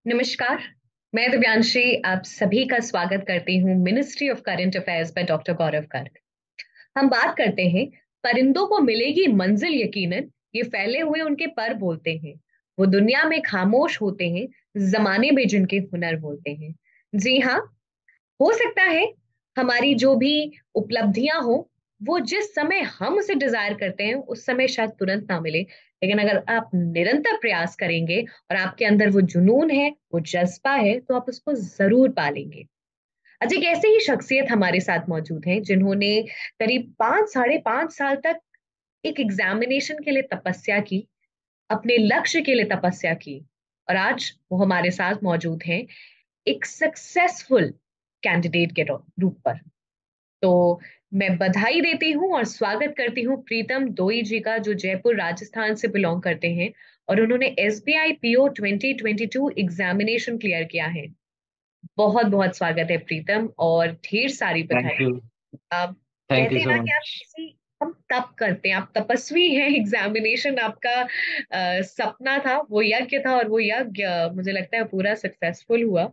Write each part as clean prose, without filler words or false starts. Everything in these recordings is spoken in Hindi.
नमस्कार। मैं दिव्यांशी आप सभी का स्वागत करती हूँ ministry of current affairs by doctor Gaurav Garg. हम बात करते हैं परिंदों को मिलेगी मंजिल यकीनन, ये फैले हुए उनके पर बोलते हैं। वो दुनिया में खामोश होते हैं, जमाने में जिनके हुनर बोलते हैं। जी हाँ, हो सकता है हमारी जो भी उपलब्धियां हो वो जिस समय हम उसे डिजायर करते हैं उस समय शायद तुरंत ना मिले, लेकिन अगर आप निरंतर प्रयास करेंगे और आपके अंदर वो जुनून है, वो जज्बा है, तो आप उसको जरूर पालेंगे। आज एक ऐसे ही शख्सियत हमारे साथ मौजूद हैं जिन्होंने करीब 5 साढ़े 5 साल तक एक एग्जामिनेशन के लिए तपस्या की, अपने लक्ष्य के लिए तपस्या की, और आज वो हमारे साथ मौजूद हैं एक सक्सेसफुल कैंडिडेट के रूप पर। तो मैं बधाई देती हूँ और स्वागत करती हूँ प्रीतम दोई जी का, जो जयपुर राजस्थान से बिलोंग करते हैं और उन्होंने एसबीआई पीओ 2022 एग्जामिनेशन क्लियर किया है। बहुत बहुत स्वागत है प्रीतम और ढेर सारी थैंक बधाई। यू। आप थैंक कहते यू हैं सो ना कि आप मच। किसी हम तप करते हैं, आप तपस्वी हैं। एग्जामिनेशन आपका सपना था, वो यज्ञ था, और वो यज्ञ मुझे लगता है पूरा सक्सेसफुल हुआ।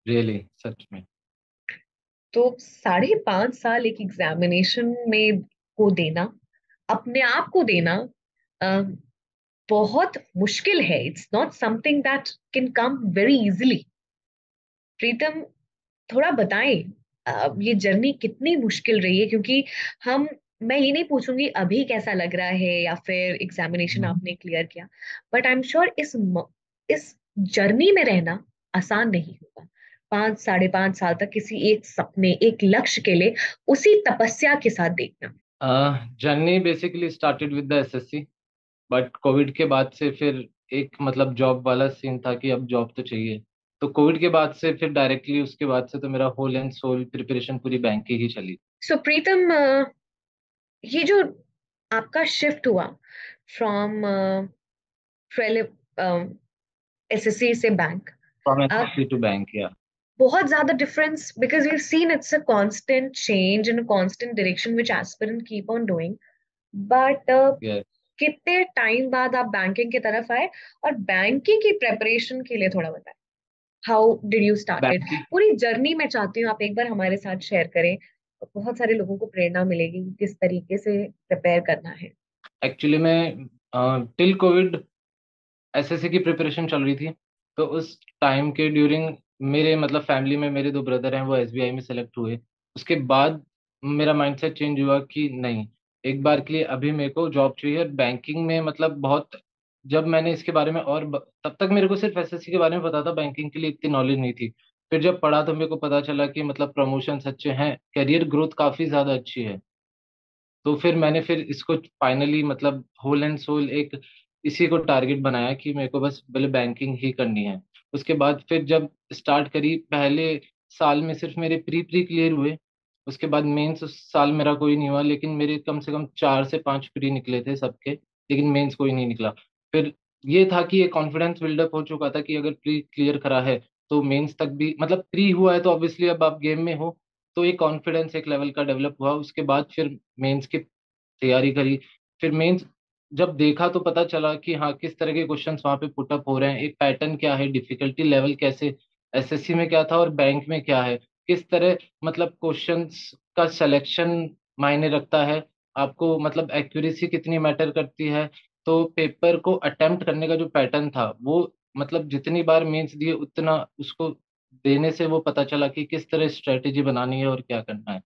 रियली सच में। तो 5.5 साल एक एग्जामिनेशन में को देना, अपने आप को देना, अ, बहुत मुश्किल है। It's not something that can come very easily. Preetham, थोड़ा बताएं, ये जर्नी कितनी मुश्किल रही है, क्योंकि हम मैं ये नहीं पूछूंगी अभी कैसा लग रहा है या फिर एग्जामिनेशन हम्म। आपने क्लियर किया, बट आई एम श्योर इस जर्नी में रहना आसान नहीं होगा। 5 साढ़े 5 साल तक किसी एक सपने, एक लक्ष्य के लिए उसी तपस्या के साथ देखना। Journey basically started with the assessee, but Covid के बाद से फिर एक मतलब जॉब वाला सीन था कि अब जॉब तो चाहिए। तो कोविड के बाद से फिर डायरेक्टली उसके बाद से तो मेरा होल एंड सोल प्रिपरेशन पूरी बैंक की ही चली। सो प्रीतम, ये जो आपका शिफ्ट हुआ फ्रॉम एसएससी से bank, from SSC to bank या। बहुत ज्यादा difference, because we've seen it's a constant change in a constant direction which aspirant keep on doing, but yes. कितने टाइम बाद आप बैंकिंग की तरफ आए, और बैंकिंग की प्रेपरेशन के लिए थोड़ा बताएं। How did you started, bank पूरी जर्नी मैं चाहती हूँ आप एक बार हमारे साथ शेयर करें। बहुत सारे लोगों को प्रेरणा मिलेगी कि किस तरीके से प्रिपेयर करना है। एक्चुअली में टिल कोविड एसएससी की प्रिपरेशन चल रही थी। तो उस टाइम के ड्यूरिंग मेरे मतलब फैमिली में मेरे दो ब्रदर हैं, वो एसबीआई में सेलेक्ट हुए। उसके बाद मेरा माइंडसेट चेंज हुआ कि नहीं, एक बार के लिए अभी मेरे को जॉब चाहिए। और बैंकिंग में मतलब बहुत, जब मैंने इसके बारे में तब तक मेरे को सिर्फ एसएससी के बारे में पता था, बैंकिंग के लिए इतनी नॉलेज नहीं थी। फिर जब पढ़ा तो मेरे को पता चला कि मतलब प्रमोशंस अच्छे हैं, करियर ग्रोथ काफी ज्यादा अच्छी है। तो फिर मैंने फिर इसको फाइनली मतलब होल एंड सोल एक इसी को टारगेट बनाया कि मेरे को बस पहले बैंकिंग ही करनी है। उसके बाद फिर जब स्टार्ट करी, पहले साल में सिर्फ मेरे प्री प्री क्लियर हुए। उसके बाद मेंस उस साल मेरा कोई नहीं हुआ, लेकिन मेरे कम से कम 4 से 5 प्री निकले थे सबके, लेकिन मेंस कोई नहीं निकला। फिर ये था कि ये कॉन्फिडेंस बिल्डअप हो चुका था कि अगर प्री क्लियर करा है तो मेंस तक भी मतलब प्री हुआ है तो ऑब्वियसली अब आप गेम में हो। तो ये कॉन्फिडेंस एक लेवल का डेवलप हुआ। उसके बाद फिर मेंस की तैयारी करी। फिर मेंस जब देखा तो पता चला कि हाँ, किस तरह के क्वेश्चंस वहाँ पे पुटअप हो रहे हैं, एक पैटर्न क्या है, डिफिकल्टी लेवल कैसे एसएससी में क्या था और बैंक में क्या है, किस तरह मतलब क्वेश्चंस का सिलेक्शन मायने रखता है, आपको मतलब एक्यूरेसी कितनी मैटर करती है। तो पेपर को अटेम्प्ट करने का जो पैटर्न था वो मतलब जितनी बार मेंस दिए उतना उसको देने से वो पता चला कि किस तरह स्ट्रेटेजी बनानी है और क्या करना है।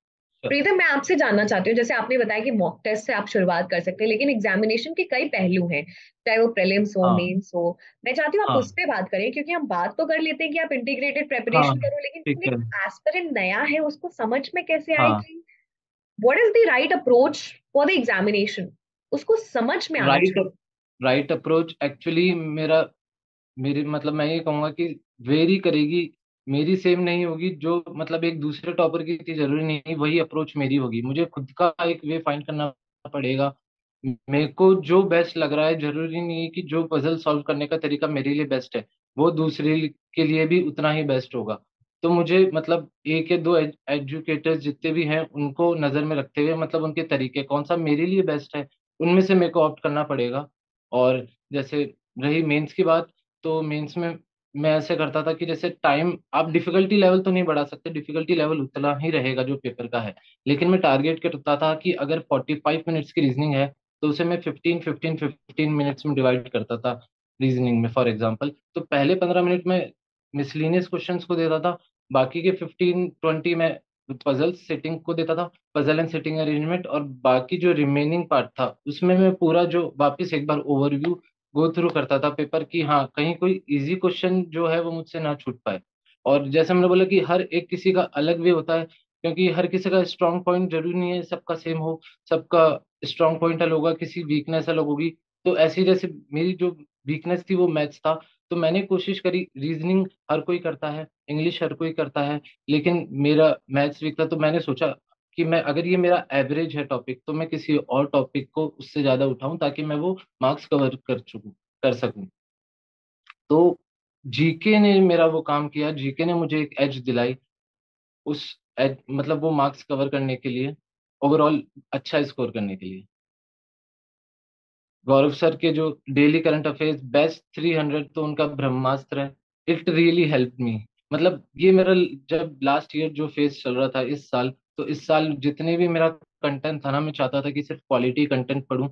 प्रीतम, मैं आपसे जानना चाहती हूँ, जैसे आपने बताया कि मॉक टेस्ट से आप शुरुआत कर सकते हैं, लेकिन एग्जामिनेशन के कई पहलू हैं, चाहे वो प्रीलिम्स हो, हाँ मेंस हो। मैं चाहती हूँ आप उस हाँ पे बात करें, क्योंकि हम बात तो कर लेते हैं कि आप इंटीग्रेटेड हाँ। प्रेपरेशन करो, लेकिन ठीक है। एक एस्पिरेंट नया है उसको समझ में कैसे आए हाँ। कि what is the right approach for the examination, उसको समझ में आना राइट चाहिए। राइट अप्रोच एक्चुअली मेरा मेरी मतलब मैं ये कहूंगा कि वेरी करेगी। मेरी सेम नहीं होगी, जो मतलब एक दूसरे टॉपर की थी जरूरी नहीं वही अप्रोच मेरी होगी। मुझे खुद का एक वे फाइंड करना पड़ेगा। मेरे को जो बेस्ट लग रहा है, जरूरी नहीं है कि जो पजल सॉल्व करने का तरीका मेरे लिए बेस्ट है वो दूसरे के लिए भी उतना ही बेस्ट होगा। तो मुझे मतलब एक या दो एजुकेटर्स जितने भी हैं उनको नजर में रखते हुए मतलब उनके तरीके कौन सा मेरे लिए बेस्ट है उनमें से मेरे को ऑप्ट करना पड़ेगा। और जैसे रही मेंस की बात, तो मेंस में मैं ऐसे करता था कि जैसे टाइम, आप डिफिकल्टी लेवल तो नहीं बढ़ा सकते, डिफिकल्टी लेवल उतना ही रहेगा जो पेपर का है, लेकिन मैं टारगेट करता था कि अगर 45 मिनट्स की रीजनिंग है तो उसे मैं 15 15 15 मिनट्स में डिवाइड करता था रीजनिंग में। फॉर एग्जाम्पल, तो पहले 15 मिनट में मिसलिनियस क्वेश्चंस को देता था, बाकी के 15 20 में पजल सेटिंग को देता था, पजल एंड सेटिंग अरेंजमेंट, और बाकी जो रिमेनिंग पार्ट था उसमें मैं पूरा जो वापस एक बार ओवरव्यू गो थ्रू करता था पेपर की, हाँ कहीं कोई इजी क्वेश्चन जो है वो मुझसे ना छूट पाए। और जैसे मैंने बोला कि हर एक किसी का अलग वे होता है, क्योंकि हर किसी का स्ट्रांग पॉइंट जरूरी नहीं है सबका सेम हो, सबका स्ट्रांग पॉइंट अलग होगा, किसी वीकनेस अलग होगी। तो ऐसी जैसे मेरी जो वीकनेस थी वो मैथ्स था, तो मैंने कोशिश करी, रीजनिंग हर कोई करता है, इंग्लिश हर कोई करता है, लेकिन मेरा मैथ्स वीक था, तो मैंने सोचा कि मैं, अगर ये मेरा एवरेज है टॉपिक, तो मैं किसी और टॉपिक को उससे ज्यादा उठाऊं ताकि मैं वो मार्क्स कवर कर सकूं। तो जीके ने मेरा वो काम किया, जीके ने मुझे एक एज दिलाई, उस एज मतलब वो मार्क्स कवर करने के लिए, ओवरऑल अच्छा स्कोर करने के लिए। गौरव सर के जो डेली करंट अफेयर्स बेस्ट 300, तो उनका ब्रह्मास्त्र है। It really help me. मतलब ये मेरा, जब लास्ट ईयर जो फेज चल रहा था इस साल, तो इस साल जितने भी मेरा कंटेंट था ना, मैं चाहता था कि सिर्फ क्वालिटी कंटेंट पढूं,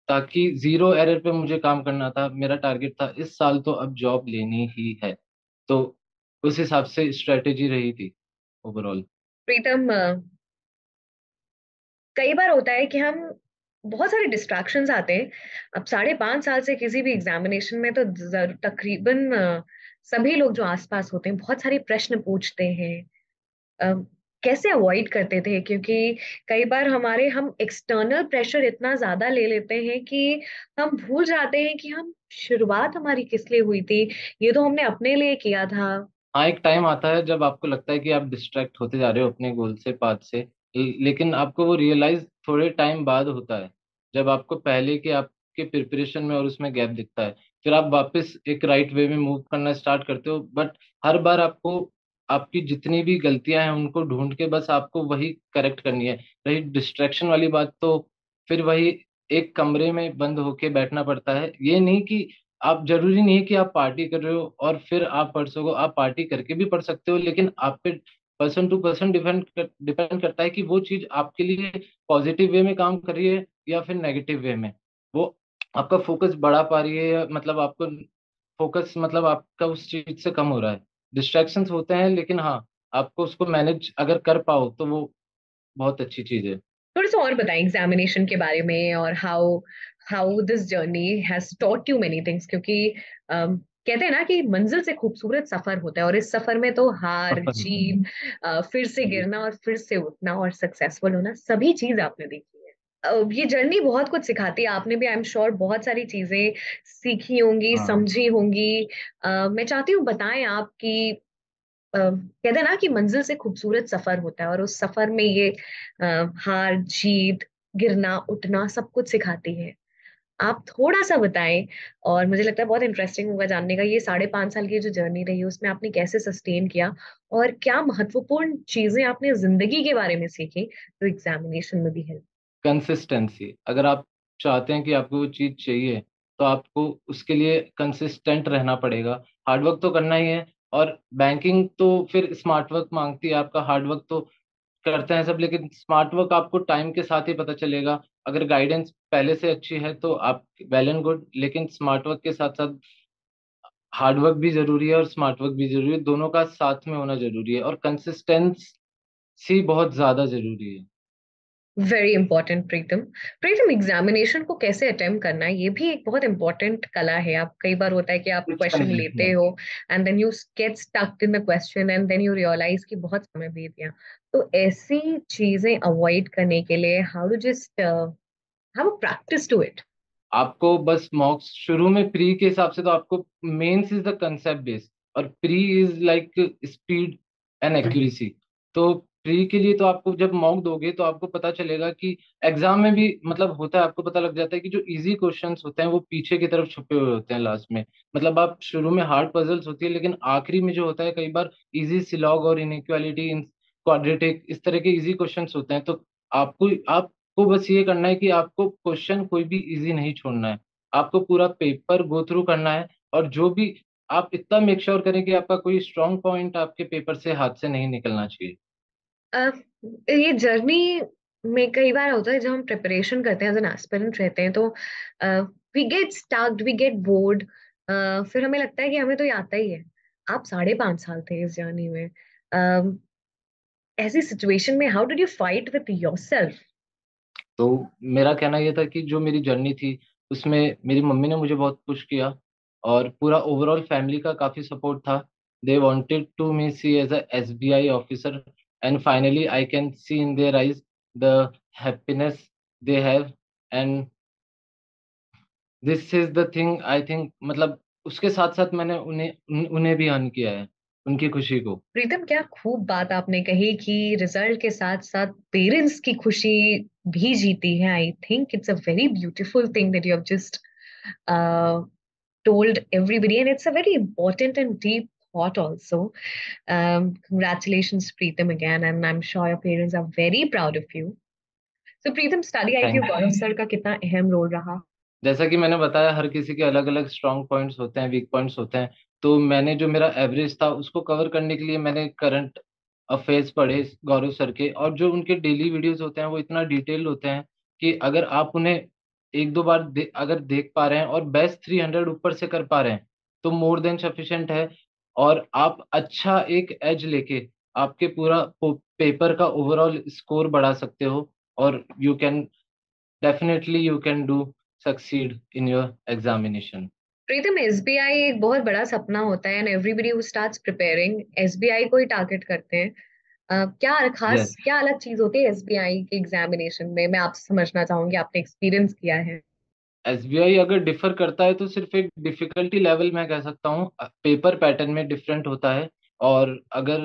ताकि जीरो एरर पे मुझे काम करना था। मेरा टारगेट था इस साल तो अब जॉब लेनी ही है, तो उस हिसाब से स्ट्रेटेजी रही थी ओवरऑल। प्रीतम, कई बार होता है कि हम बहुत सारे डिस्ट्रैक्शंस आते हैं। अब 5.5 साल से किसी भी एग्जामिनेशन में तो तकरीबन सभी लोग जो आसपास होते हैं बहुत सारे प्रश्न पूछते हैं। अ, कैसे अवॉइड करते थे? क्योंकि कई बार हम एक्सटर्नल प्रेशर इतना ज्यादा ले लेते हैं कि हम भूल जाते हैं कि हम शुरुआत हमारी किस लिए हुई थी। ये तो हमने अपने लिए किया था। हाँ, एक टाइम आता है जब आपको लगता है कि आप डिस्ट्रैक्ट होते जा रहे हो अपने गोल से, पाथ से, लेकिन आपको वो रियलाइज थोड़े टाइम बाद होता है, जब आपको पहले के आपके प्रिपरेशन में और उसमें गैप दिखता है, फिर आप वापस एक राइट वे में मूव करना स्टार्ट करते हो। बट हर बार आपको आपकी जितनी भी गलतियां हैं उनको ढूंढ के बस आपको वही करेक्ट करनी है। रही डिस्ट्रैक्शन वाली बात, तो फिर वही एक कमरे में बंद होके बैठना पड़ता है। ये नहीं कि आप, जरूरी नहीं है कि आप पार्टी कर रहे हो और फिर आप पढ़ सको, आप पार्टी करके भी पढ़ सकते हो, लेकिन आप पे पर्सन टू पर्सन डिपेंड करता है कि वो चीज आपके लिए पॉजिटिव वे में काम कर रही है या फिर नेगेटिव वे में। वो आपका फोकस बढ़ा पा रही है, या मतलब आपको फोकस, मतलब आपका उस चीज से कम हो रहा है। डिस्ट्रैक्शंस होते हैं, लेकिन हाँ, आपको उसको मैनेज अगर कर पाओ तो वो बहुत अच्छी चीज है। थोड़ा सा और बताएं एग्जामिनेशन के बारे में, और how how this journey has taught you many things. क्योंकि कहते हैं ना कि मंजिल से खूबसूरत सफर होता है, और इस सफर में तो हार जीत, फिर से जी। गिरना और फिर से उठना और सक्सेसफुल होना, सभी चीज आपने देखी है। ये जर्नी बहुत कुछ सिखाती है। आपने भी आई एम श्योर बहुत सारी चीजें सीखी होंगी, हाँ, समझी होंगी। मैं चाहती हूँ बताएं आप कि कहते हैं ना कि मंजिल से खूबसूरत सफर होता है, और उस सफर में ये हार जीत, गिरना उठना सब कुछ सिखाती है। आप थोड़ा सा बताएं। और मुझे लगता है बहुत इंटरेस्टिंग होगा जानने का, ये 5.5 साल की जो जर्नी रही है उसमें आपने कैसे सस्टेन किया, और क्या महत्वपूर्ण चीजें आपने जिंदगी के बारे में सीखी जो एग्जामिनेशन में भी है। कंसिस्टेंसी, अगर आप चाहते हैं कि आपको वो चीज चाहिए, तो आपको उसके लिए कंसिस्टेंट रहना पड़ेगा। हार्ड वर्क तो करना ही है, और बैंकिंग तो फिर स्मार्ट वर्क मांगती है आपका। हार्ड वर्क तो करते हैं सब, लेकिन स्मार्ट वर्क आपको टाइम के साथ ही पता चलेगा। अगर गाइडेंस पहले से अच्छी है तो आप वेल एंड गुड, लेकिन स्मार्ट वर्क के साथ साथ हार्ड वर्क भी जरूरी है और स्मार्ट वर्क भी जरूरी है, दोनों का साथ में होना जरूरी है, और कंसिस्टेंसी बहुत ज्यादा जरूरी है। वेरी इंपॉर्टेंट प्रीतम। प्रीतम, एग्जामिनेशन को कैसे अटेम्प्ट करना है ये भी एक बहुत इंपॉर्टेंट कला है। आप कई बार होता है कि आप कुछ क्वेश्चन लेते नहीं। हो and then you get stuck in the question and then you realize कि बहुत समय बीत गया। तो ऐसी चीजें अवॉइड करने के लिए how to just have a practice to it. आपको बस मॉक्स शुरू में प्री के हिसाब से, तो आपको mains is the concept base, और pre is like speed and accuracy. तो प्री के लिए तो आपको जब मॉक दोगे तो आपको पता चलेगा कि एग्जाम में भी मतलब होता है, आपको पता लग जाता है कि जो इजी क्वेश्चंस होते हैं वो पीछे की तरफ छुपे हुए होते हैं लास्ट में। मतलब आप शुरू में हार्ड पजल्स होती है, लेकिन आखिरी में जो होता है कई बार इजी सिलॉग और इनइक्वालिटी इन क्वाड्रेटिक, इस तरह के इजी क्वेश्चंस होते हैं। तो आपको बस ये करना है कि आपको क्वेश्चन कोई भी इजी नहीं छोड़ना है, आपको पूरा पेपर गो थ्रू करना है, और जो भी आप इतना मेक श्योर करें कि आपका कोई स्ट्रांग पॉइंट आपके पेपर से हाथ से नहीं निकलना चाहिए। अ, ये जर्नी में कई बार होता है जब हम प्रिपरेशन करते हैं एज एन एस्पिरेंट रहते हैं तो we get stucked, we get bored. फिर हमें लगता है कि हमें तो ये आता ही है। आप 5.5 साल थे इस जर्नी में। ऐसी सिचुएशन में how did you fight with yourself? तो मेरा कहना यह था कि जो मेरी जर्नी थी उसमें मेरी मम्मी ने मुझे बहुत पुश किया, और पूरा ओवरऑल फैमिली का काफी सपोर्ट था। They wanted to me see as a SBI officer, and finally I can see in their eyes the happiness they have, and this is the thing I think, मतलब उसके साथ साथ मैंने उन्हें भी अर्न किया है, उनकी खुशी को। प्रीतम, क्या खूब बात आपने कही कि रिजल्ट के साथ साथ पेरेंट्स की खुशी भी जीती है। I think it's a very beautiful thing that you have just told everybody, and it's a very important and deep thought also. Congratulations, Preetham, again, and I'm sure your parents are very proud of you. So, Preetham, study IQ thank Gaurav sir का कितना अहम रोल रहा? जैसा कि मैंने बताया, हर किसी के अलग अलग स्ट्रॉन्ग पॉइंट्स होते हैं, वीक पॉइंट्स होते हैं। तो मैंने जो मेरा एवरेज था उसको कवर करने के लिए मैंने करंट अफेयर्स पढ़े गौरव सर के, और जो उनके डेली वीडियोस होते हैं वो इतना डिटेल्ड होते हैं कि अगर आप उन्हें एक दो बार अगर देख पा रहे हैं और बेस्ट 300 ऊपर से कर पा रहे हैं तो मोर देन सफिशिएंट है। और आप अच्छा एक एज लेके आपके पूरा पेपर का ओवरऑल स्कोर बढ़ा सकते हो, और you can definitely you can do succeed in your examination. Pritam, SBI एक बहुत बड़ा सपना होता है, and everybody who starts preparing SBI को ही टारगेट करते हैं। क्या खास, Yes. क्या अलग चीज होती है एसबीआई के एग्जामिनेशन में? मैं आपसे समझना चाहूंगी, आपने एक्सपीरियंस किया है। एसबीआई अगर डिफर करता है तो सिर्फ एक डिफिकल्टी लेवल मैं कह सकता हूँ, पेपर पैटर्न में डिफरेंट होता है। और अगर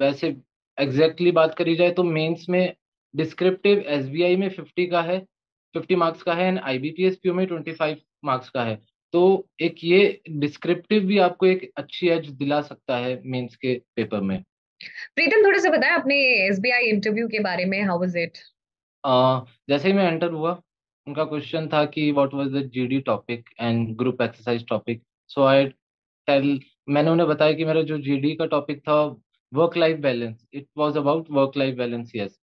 वैसे एग्जैक्टली बात करी जाए तो मेंस में डिस्क्रिप्टिव एसबीआई में 50 का है, 50 मार्क्स का है, एंड आईबीपीएस पीओ में 25 मार्क्स का है। तो एक ये डिस्क्रिप्टिव भी आपको एक अच्छी एज दिला सकता है मेंस के पेपर में। प्रीतम, थोड़ा सा बताएं अपने एसबीआई इंटरव्यू के बारे में, हाउ वाज इट? जैसे ही मैं एंटर हुआ, उनका क्वेश्चन था कि what was the GD topic and group exercise topic. So I tell मैंने उन्हें बताया कि मेरा जो जीडी का टॉपिक था, work life balance, it was about work life balance, yes.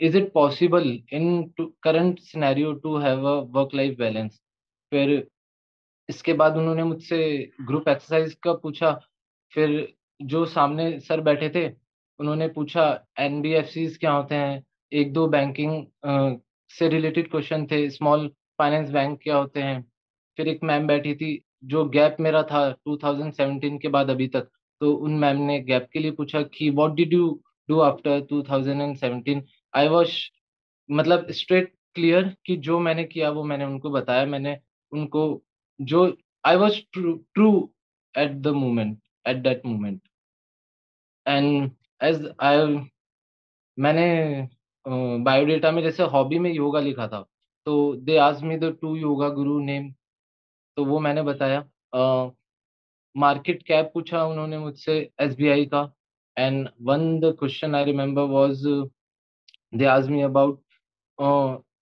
Is it possible in current scenario to have a work life balance? फिर इसके बाद उन्होंने मुझसे ग्रुप एक्सरसाइज का पूछा। फिर जो सामने सर बैठे थे उन्होंने पूछा एनबीएफसीज क्या होते हैं, एक दो बैंकिंग से रिलेटेड क्वेश्चन थे, स्मॉल फाइनेंस बैंक क्या होते हैं। फिर एक मैम बैठी थी, जो गैप मेरा था 2017 के बाद अभी तक, तो उन मैम ने गैप के लिए पूछा कि what did you do after 2017। I was मतलब स्ट्रेट क्लियर कि जो मैंने किया वो मैंने उनको बताया, मैंने उनको जो I was true true at the moment, at that moment. And as I मैंने बायोडेटा में जैसे हॉबी में योगा लिखा था, तो they asked me the two yoga Guru name, तो वो मैंने बताया। मार्केट कैप पूछा उन्होंने मुझसे एसबीआई का, and one the question I remember was they asked me about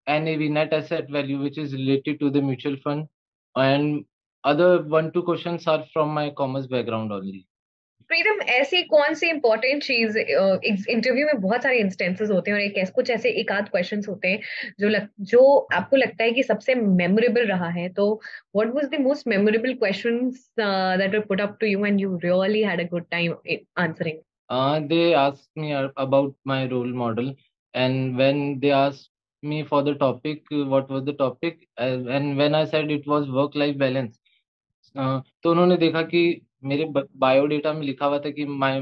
NAV, net asset value, which is related to the mutual fund, and other one two questions are from my commerce background only. प्रीतम, ऐसी कौन सी इंपॉर्टेंट चीज, इंटरव्यू में बहुत सारे इंस्टेंसेस होते हैं और कुछ ऐसे एक आध क्वेश्चंस होते हैं जो आपको लगता है कि सबसे मेमोरेबल रहा है, तो what was the most memorable questions that were put up to you and you really had a good time answering? They asked me about my role model, and when they asked me for the topic, what was the topic, and when I said it was work-life balance, तो उन्होंने देखा कि मेरे बायोडेटा में लिखा हुआ था कि my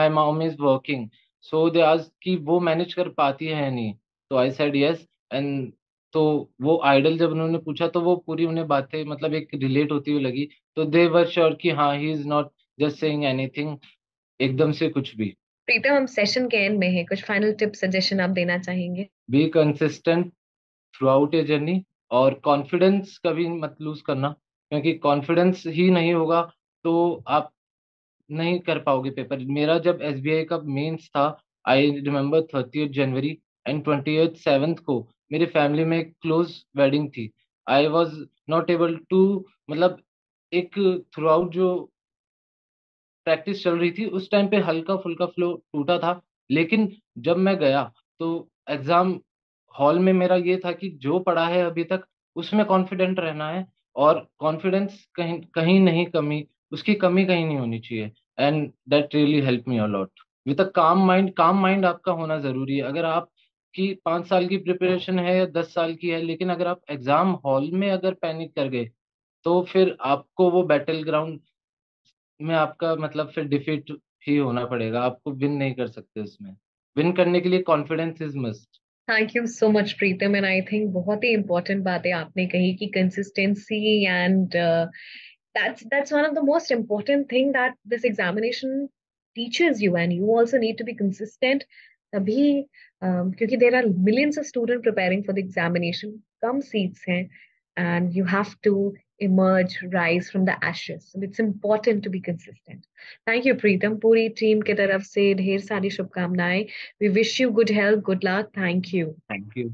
mom is working, so they asked कि वो मैनेज कर पाती है या नहीं। तो आई सेड यस, एंड तो वो आइडल जब उन्होंने पूछा तो वो पूरी उन्हें बातें मतलब एक रिलेट होती हुई लगी, तो दे वर श्योर कि हाँ, he is not just saying anything, एकदम से कुछ भी। प्रीतम, हम सेशन के एंड में है, कुछ फाइनल टिप सजेशन आप देना चाहेंगे? Be consistent through out a journey, और कॉन्फिडेंस कभी मत लूज करना, क्योंकि कॉन्फिडेंस ही नहीं होगा तो आप नहीं कर पाओगे पेपर। मेरा जब एसबीआई का मेंस था, आई रिमेम्बर 30 जनवरी, एंड 27 को मेरी फैमिली में एक क्लोज वेडिंग थी। I was not able to मतलब एक थ्रू आउट जो प्रैक्टिस चल रही थी उस टाइम पे हल्का फुल्का फ्लो टूटा था, लेकिन जब मैं गया तो एग्जाम हॉल में मेरा ये था कि जो पढ़ा है अभी तक उसमें कॉन्फिडेंट रहना है, और कॉन्फिडेंस कहीं कहीं नहीं कमी, उसकी कमी कहीं नहीं होनी चाहिए। And that really help me a lot with a काम माइंड आपका होना जरूरी है। अगर आप की 5 साल की प्रिपरेशन है या 10 साल की है, लेकिन अगर आप एग्जाम हॉल में अगर पैनिक कर गए तो फिर आपको वो बैटल ग्राउंड में आपका मतलब फिर डिफीट ही होना पड़ेगा, आपको विन नहीं कर सकते उसमें। विन करने के लिए confidence is must. Thank you so much Pritam, and I think बहुत ही इंपॉर्टेंट बातें आपने कही कि consistency and that's one of the most important thing that this examination teaches you, and you also need to be consistent तभी क्योंकि there are millions of students preparing for the examination, come seats हैं, and you have to emerge, rise from the ashes, so it's important to be consistent. Thank you प्रीतम, पूरी टीम की तरफ से ढेर सारी शुभकामनाएं. We wish you good health, good luck. Thank you. Thank you.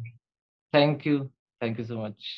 Thank you. Thank you so much.